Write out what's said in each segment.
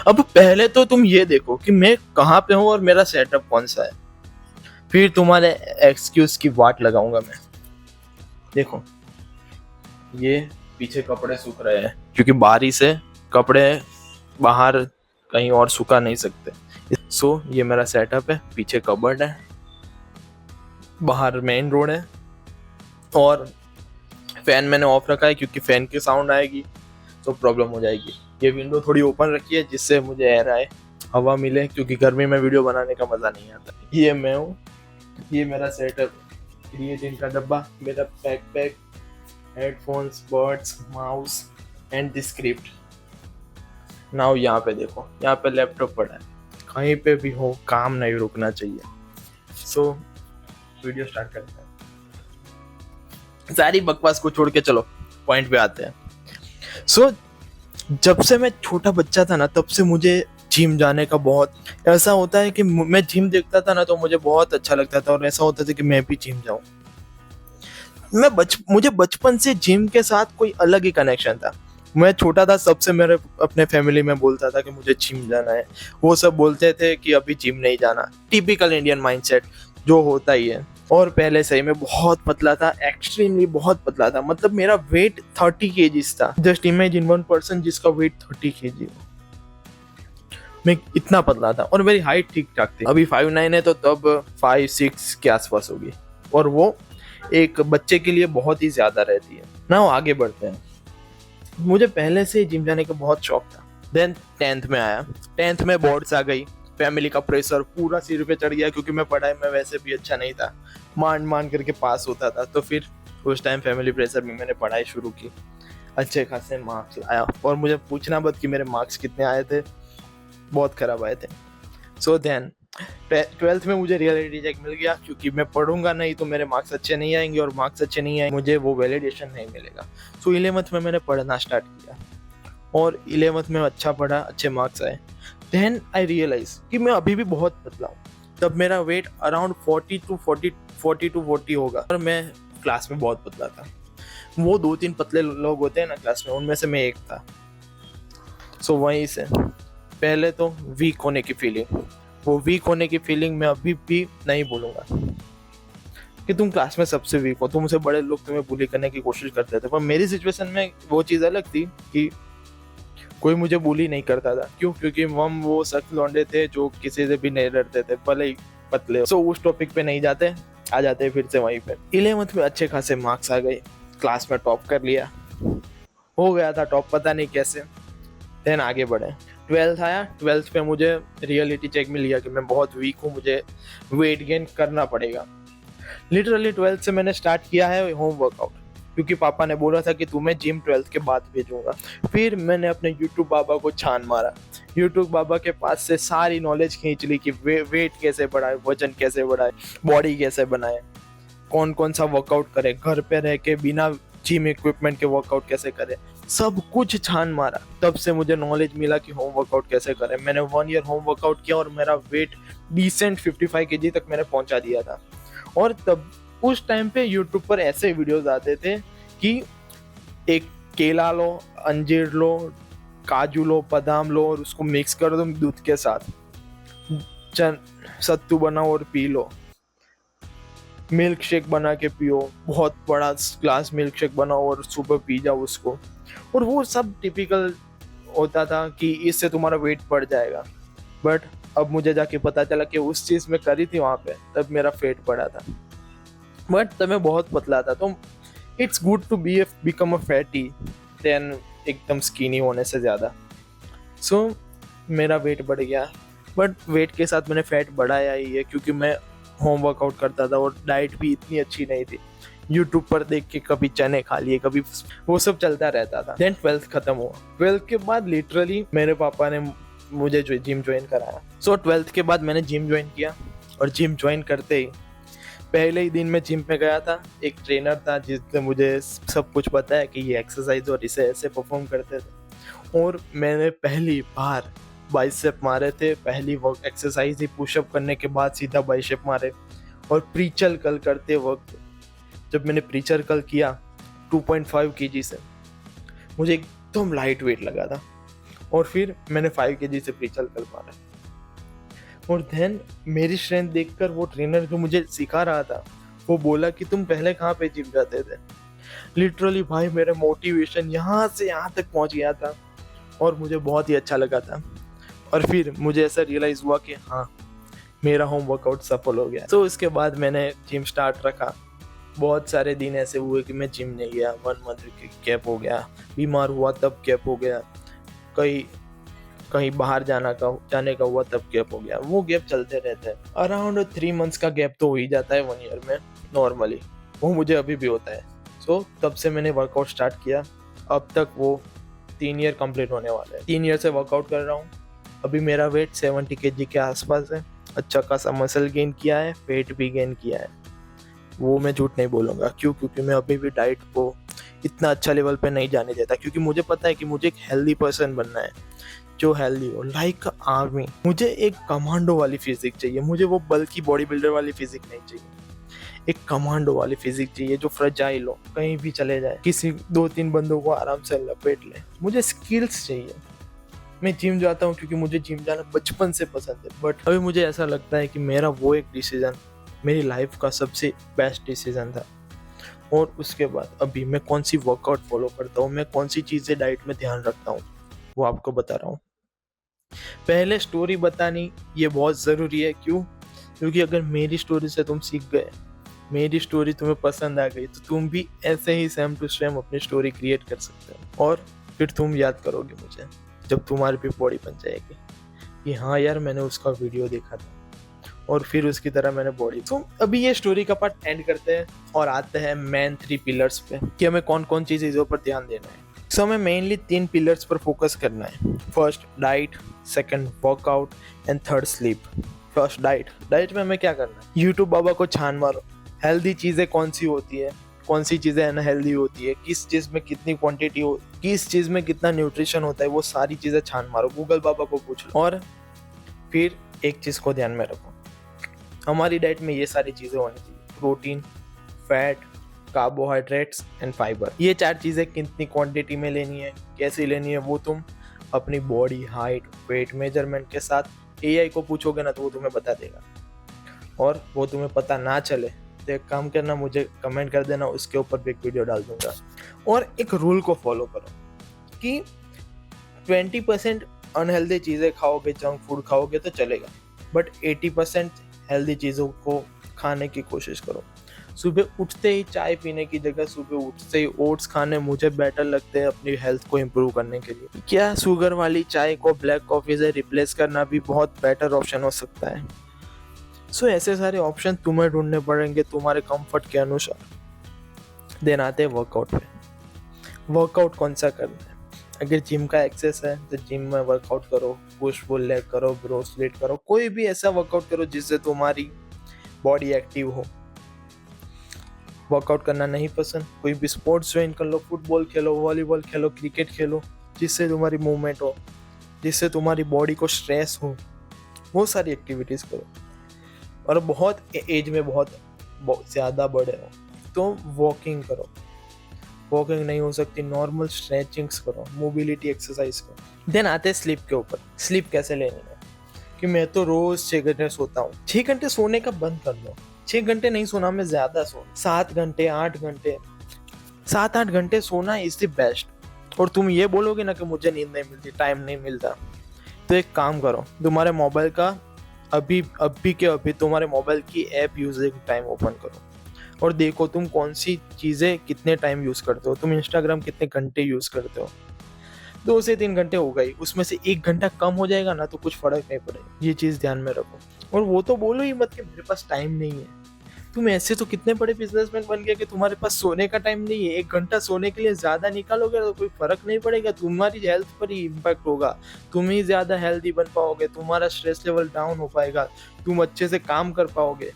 अब पहले तो तुम ये देखो कि मैं कहाँ पे हूँ और मेरा सेटअप कौन सा है, फिर तुम्हारे एक्सक्यूज की वाट लगाऊंगा मैं। देखो ये पीछे कपड़े सूख रहे हैं क्योंकि बारिश है, कपड़े बाहर कहीं और सुखा नहीं सकते। सो ये मेरा सेटअप है, पीछे कबर्ड है, बाहर मेन रोड है, और फैन मैंने ऑफ रखा है क्योंकि फैन की साउंड आएगी तो प्रॉब्लम हो जाएगी। ये विंडो थोड़ी ओपन रखी है जिससे मुझे एयर आए, हवा मिले, क्योंकि गर्मी में वीडियो बनाने का मजा नहीं आता। ये मैं हूँ, ये मेरा सेटअप, क्रिएटिन का डब्बा, मेरा backpack, headphones, birds, mouse and the script. Now यहाँ पे देखो, यहाँ पे लैपटॉप पड़ा है, कहीं पे भी हो काम नहीं रुकना चाहिए। सो वीडियो स्टार्ट करते हैं। सारी बकवास को छोड़ के चलो पॉइंट पे आते हैं। सो जब से मैं छोटा बच्चा था ना, तब से मुझे जिम जाने का बहुत ऐसा होता है कि मैं जिम देखता था ना तो मुझे बहुत अच्छा लगता था, और ऐसा होता था कि मैं भी जिम जाऊं। मुझे बचपन से जिम के साथ कोई अलग ही कनेक्शन था। मैं छोटा था, सबसे मेरे अपने फैमिली में बोलता था कि मुझे जिम जाना है। वो सब बोलते थे कि अभी जिम नहीं जाना, टिपिकल इंडियन माइंडसेट जो होता ही है। और पहले से ही मैं बहुत पतला था, एक्सट्रीमली बहुत पतला था। मतलब मेरा वेट 30 केजीज था। जस्ट इमेजिन वन पर्सन जिसका वेट 30 केजी हो। मैं इतना पतला था और मेरी हाइट ठीक ठाक थी। अभी 5'9" है तो तब 5'6" के आसपास होगी, और वो एक बच्चे के लिए बहुत ही ज्यादा रहती है ना। आगे बढ़ते हैं। मुझे पहले से जिम जाने का बहुत शौक था। देन 10th में आया, 10th में बोर्ड्स आ गई, फैमिली का प्रेशर पूरा सिर पे चढ़ गया क्योंकि मैं पढ़ाई में वैसे भी अच्छा नहीं था, मान करके पास होता था। तो फिर उस टाइम फैमिली प्रेशर में मैंने पढ़ाई शुरू की, अच्छे खासे मार्क्स लाया, और मुझे पूछना मत कि मेरे मार्क्स कितने आए थे, बहुत खराब आए थे। सो देन 12th में मुझे रियलिटी चेक मिल गया, क्योंकि मैं पढ़ूंगा नहीं तो मेरे मार्क्स अच्छे नहीं आएंगे, और मार्क्स अच्छे नहीं आएंगे मुझे वो वैलिडेशन नहीं मिलेगा। सो 11th में मैंने पढ़ना स्टार्ट किया, और 11th में अच्छा पढ़ा, अच्छे मार्क्स आए। देन आई रियलाइज कि मैं अभी भी बहुत पतला हूँ। तब मेरा वेट अराउंड 40 होगा, और मैं क्लास में बहुत पतला था। वो 2-3 पतले लोग होते हैं ना क्लास में, उनमें से मैं एक था। सो वहीं से पहले तो वीक होने की फीलिंग, वो वीक होने की फीलिंग मैं अभी भी नहीं भूलूंगा कि तुम क्लास में सबसे वीक हो, तुमसे बड़े लोग तुम्हें बुली करने की कोशिश करते थे। पर मेरी सिचुएशन में वो चीज़ अलग थी कि कोई मुझे बुली नहीं करता था। क्यों? क्योंकि हम वो सख्त लौंडे थे जो किसी से भी नहीं डरते थे, भले ही पतले। सो उस टॉपिक पे नहीं जाते, आ जाते फिर से वहीं पे। 11th में अच्छे खासे मार्क्स आ गए, क्लास में टॉप कर लिया, हो गया था टॉप, पता नहीं कैसे। देन आगे बढ़े, 12th आया। 12th पे मुझे रियलिटी चेक मिल गया कि मैं बहुत वीक हूँ, मुझे वेट गेन करना पड़ेगा। लिटरली 12th से मैंने स्टार्ट किया है होम वर्कआउट, क्योंकि पापा ने बोला था कि तुम्हें जिम 12th के बाद भेजूंगा। फिर मैंने अपने यूट्यूब बाबा को छान मारा, यूट्यूब बाबा के पास से सारी नॉलेज खींच ली कि वेट कैसे बढ़ाए, वजन कैसे बढ़ाए, बॉडी कैसे बनाए, कौन कौन सा वर्कआउट करे, घर पे रह के बिना जिम इक्विपमेंट के वर्कआउट कैसे करे, सब कुछ छान मारा। तब से मुझे नॉलेज मिला कि होम वर्कआउट कैसे करें। मैंने 1 ईयर होम वर्कआउट किया और मेरा वेट डिसेंट 55 केजी तक मैंने पहुंचा दिया था। और तब उस टाइम पे यूट्यूब पर ऐसे वीडियोस आते थे कि एक केला लो, अंजीर लो, काजू लो, बादाम लो, और उसको मिक्स कर दो दूध के साथ, सत्तू बनाओ और पी लो, मिल्क शेक बना के पियो, बहुत बड़ा ग्लास मिल्क शेक बनाओ और सुबह पी जाओ उसको। और वो सब टिपिकल होता था कि इससे तुम्हारा वेट बढ़ जाएगा। बट अब मुझे जाके पता चला कि उस चीज़ में करी थी वहाँ पे, तब मेरा वेट बढ़ा था, बट तब मैं बहुत पतला था। तो it's good to become a fatty then एकदम स्किनी होने से ज़्यादा। सो मेरा वेट बढ़ गया, बट वेट के साथ मैंने फैट बढ़ाया ही है, क्योंकि मैं होम वर्कआउट करता था और डाइट भी इतनी अच्छी नहीं थी। यूट्यूब पर देख के कभी चने खा लिए, कभी वो सब चलता रहता था। देन 12th खत्म हुआ। 12th के बाद लिटरली मेरे पापा ने मुझे जिम ज्वाइन कराया। सो 12th के बाद मैंने जिम ज्वाइन किया, और जिम ज्वाइन करते ही पहले ही दिन मैं जिम में गया था। एक ट्रेनर था जिसने मुझे सब कुछ बताया कि ये एक्सरसाइज और इसे ऐसे परफॉर्म करते थे, और मैंने पहली बार बाइसेप मारे थे। पहली वर्क एक्सरसाइज ही पुशअप करने के बाद सीधा बाइसेप मारे। और प्रीचल कल करते वक्त जब मैंने प्रीचर कल किया 2.5 kg से, मुझे एकदम लाइट वेट लगा था, और फिर मैंने 5 kg से फ्री चल कर मारा। और देन मेरी स्ट्रेंथ देखकर वो ट्रेनर जो मुझे सिखा रहा था वो बोला कि तुम पहले कहाँ पे जिम जाते थे। लिटरली भाई मेरा मोटिवेशन यहाँ से यहाँ तक पहुँच गया था और मुझे बहुत ही अच्छा लगा था। और फिर मुझे ऐसा रियलाइज हुआ कि हाँ, मेरा होम वर्कआउट सफल हो गया। तो उसके बाद मैंने जिम स्टार्ट रखा। बहुत सारे दिन ऐसे हुए कि मैं जिम नहीं गया, 1 मंथ गैप हो गया, बीमार हुआ तब गैप हो गया, कहीं बाहर जाने का हुआ तब गैप हो गया। वो गैप चलते रहते हैं। अराउंड 3 मंथ्स का गैप तो हो ही जाता है 1 ईयर में नॉर्मली। वो मुझे अभी भी होता है। सो तब से मैंने वर्कआउट स्टार्ट किया। अब तक वो 3 ईयर कंप्लीट होने वाले हैं। 3 ईयर से वर्कआउट कर रहा हूँ। अभी मेरा वेट 70 kg के आसपास है। अच्छा खासा मसल गेन किया है, वेट भी गेन किया है। वो मैं झूठ नहीं बोलूँगा। क्योंकि मैं अभी भी डाइट को इतना अच्छा लेवल पे नहीं जाने देता, क्योंकि मुझे पता है कि मुझे एक हेल्दी पर्सन बनना है जो हेल्दी हो, लाइक आर्मी। मुझे एक कमांडो वाली फिजिक चाहिए। मुझे वो बल्कि बॉडी बिल्डर वाली फिजिक नहीं चाहिए। एक कमांडो वाली फिजिक चाहिए जो फ्रेजाइल हो, कहीं भी चले जाए, किसी 2-3 बंदों को आराम से लपेट ले। मुझे स्किल्स चाहिए। मैं जिम जाता हूँ क्योंकि मुझे जिम जाना बचपन से पसंद है, बट अभी मुझे ऐसा लगता है कि मेरा वो एक डिसीजन मेरी लाइफ का सबसे बेस्ट डिसीजन था। और उसके बाद अभी मैं कौन सी वर्कआउट फॉलो करता हूँ, मैं कौन सी चीज़ें डाइट में ध्यान रखता हूँ, वो आपको बता रहा हूँ। पहले स्टोरी बतानी ये बहुत ज़रूरी है। क्यों? क्योंकि अगर मेरी स्टोरी से तुम सीख गए, मेरी स्टोरी तुम्हें पसंद आ गई, तो तुम भी ऐसे ही सेम टू सेम अपनी स्टोरी क्रिएट कर सकते हो। और फिर तुम याद करोगे मुझे जब तुम्हारी भी बॉडी बन जाएगी कि हाँ यार, मैंने उसका वीडियो देखा था और फिर उसकी तरह मैंने बॉडी। तो अभी ये स्टोरी का पार्ट एंड करते हैं और आते हैं मेन 3 पिलर्स पे कि हमें कौन कौन सी चीज़ों पर ध्यान देना है। सो हमें मेनली 3 पिलर्स पर फोकस करना है। First diet, second workout and third sleep. First diet में हमें क्या करना है? यूट्यूब बाबा को छान मारो। हेल्दी चीज़ें कौन सी होती है, कौन सी चीज़ें अनहेल्दी होती है, किस चीज़ में कितनी क्वांटिटी हो, किस चीज़ में कितना न्यूट्रिशन होता है, वो सारी चीज़ें छान मारो। गूगल बाबा को पूछ लो। और फिर एक चीज़ को ध्यान में रखो, हमारी डाइट में ये सारी चीज़ें होनी चाहिए: protein, fat, carbohydrates and fibre. ये 4 चीज़ें कितनी क्वांटिटी में लेनी है, कैसे लेनी है, वो तुम अपनी बॉडी हाइट, वेट मेजरमेंट के साथ एआई को पूछोगे ना, तो वो तुम्हें बता देगा। और वो तुम्हें पता ना चले तो एक काम करना, मुझे कमेंट कर देना, उसके ऊपर भी एक वीडियो डाल दूंगा। और एक रूल को फॉलो करो कि 20% अनहेल्दी चीज़ें खाओगे, जंक फूड खाओगे तो चलेगा, बट 80% हेल्दी चीज़ों को खाने की कोशिश करो। सुबह उठते ही चाय पीने की जगह सुबह उठते ही ओट्स खाने मुझे बेटर लगते हैं अपनी हेल्थ को इम्प्रूव करने के लिए। क्या शुगर वाली चाय को ब्लैक कॉफ़ी से रिप्लेस करना भी बहुत बेटर ऑप्शन हो सकता है। सो ऐसे सारे ऑप्शन तुम्हें ढूंढने पड़ेंगे तुम्हारे कंफर्ट के अनुसार। देन आते हैं वर्कआउट पे। वर्कआउट कौन सा करना है? अगर जिम का एक्सेस है तो जिम में वर्कआउट करो, पुश पुल लेग करो, ब्रो स्प्लिट करो, कोई भी ऐसा वर्कआउट करो जिससे तुम्हारी बॉडी एक्टिव हो। वर्कआउट करना नहीं पसंद, कोई भी स्पोर्ट्स ज्वाइन कर लो, फुटबॉल खेलो, वॉलीबॉल खेलो, क्रिकेट खेलो, जिससे तुम्हारी मूवमेंट हो, जिससे तुम्हारी बॉडी को स्ट्रेस हो, वो सारी एक्टिविटीज़ करो। और बहुत एज में बहुत ज़्यादा बड़े हो तो वॉकिंग करो। वॉकिंग नहीं हो सकती, नॉर्मल स्ट्रेचिंग्स करो, मोबिलिटी एक्सरसाइज करो। देन आते हैं स्लीप के ऊपर। स्लीप कैसे लेनी है कि मैं तो रोज 6 घंटे सोता हूँ। 6 घंटे सोने का बंद कर दो। 6 घंटे नहीं सोना, मैं ज़्यादा सो 7 घंटे 8 घंटे 7-8 घंटे सोना इज द बेस्ट। और तुम ये बोलोगे ना कि मुझे नींद नहीं मिलती, टाइम नहीं मिलता, तो एक काम करो, तुम्हारे मोबाइल का अभी तुम्हारे मोबाइल की ऐप यूजिंग टाइम ओपन करो और देखो तुम कौन सी चीज़ें कितने टाइम यूज़ करते हो। तुम इंस्टाग्राम कितने घंटे यूज़ करते हो? 2 से 3 घंटे हो गई, उसमें से 1 घंटा कम हो जाएगा ना तो कुछ फर्क नहीं पड़ेगा। ये चीज़ ध्यान में रखो। और वो तो बोलो ही मत कि मेरे पास टाइम नहीं है। तुम ऐसे तो कितने बड़े बिजनेसमैन बन गए कि तुम्हारे पास सोने का टाइम नहीं है। 1 घंटा सोने के लिए ज़्यादा निकालोगे तो कोई फर्क नहीं पड़ेगा, तुम्हारी हेल्थ पर ही इम्पैक्ट होगा। तुम ही ज़्यादा हेल्दी बन पाओगे, तुम्हारा स्ट्रेस लेवल डाउन हो पाएगा, तुम अच्छे से काम कर पाओगे।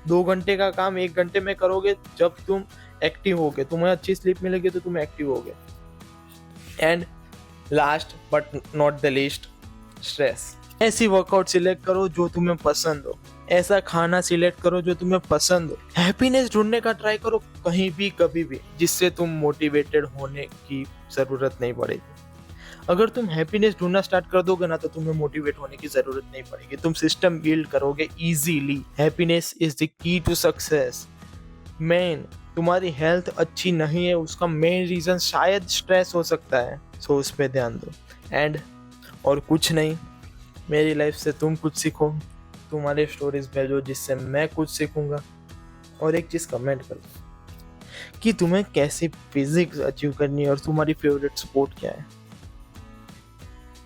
2 घंटे का काम 1 घंटे में करोगे जब तुम एक्टिव होगे, तुम्हें अच्छी स्लीप मिलेगी तो तुम एक्टिव होगे। And last but not the least, stress. ऐसी वर्कआउट सिलेक्ट करो जो तुम्हें पसंद हो, ऐसा खाना सिलेक्ट करो जो तुम्हें पसंद हो। हैप्पीनेस ढूंढने का ट्राई करो कहीं भी कभी भी, जिससे तुम मोटिवेटेड होने की ज़रूरत नहीं पड़ेगी। अगर तुम हैप्पीनेस ढूंढना स्टार्ट कर दोगे ना तो तुम्हें मोटिवेट होने की जरूरत नहीं पड़ेगी, तुम सिस्टम बिल्ड करोगे easily. Happiness is the key to success. Man, तुम्हारी हेल्थ अच्छी नहीं है उसका मेन रीजन शायद स्ट्रेस हो सकता है, सो उस पर ध्यान दो। एंड और कुछ नहीं, मेरी लाइफ से तुम कुछ सीखो, तुम्हारे स्टोरीज भेजो जिससे मैं कुछ सीखूंगा। और एक चीज कमेंट करो कि तुम्हें कैसी फिजिक्स अचीव करनी है और तुम्हारी फेवरेट स्पोर्ट क्या है।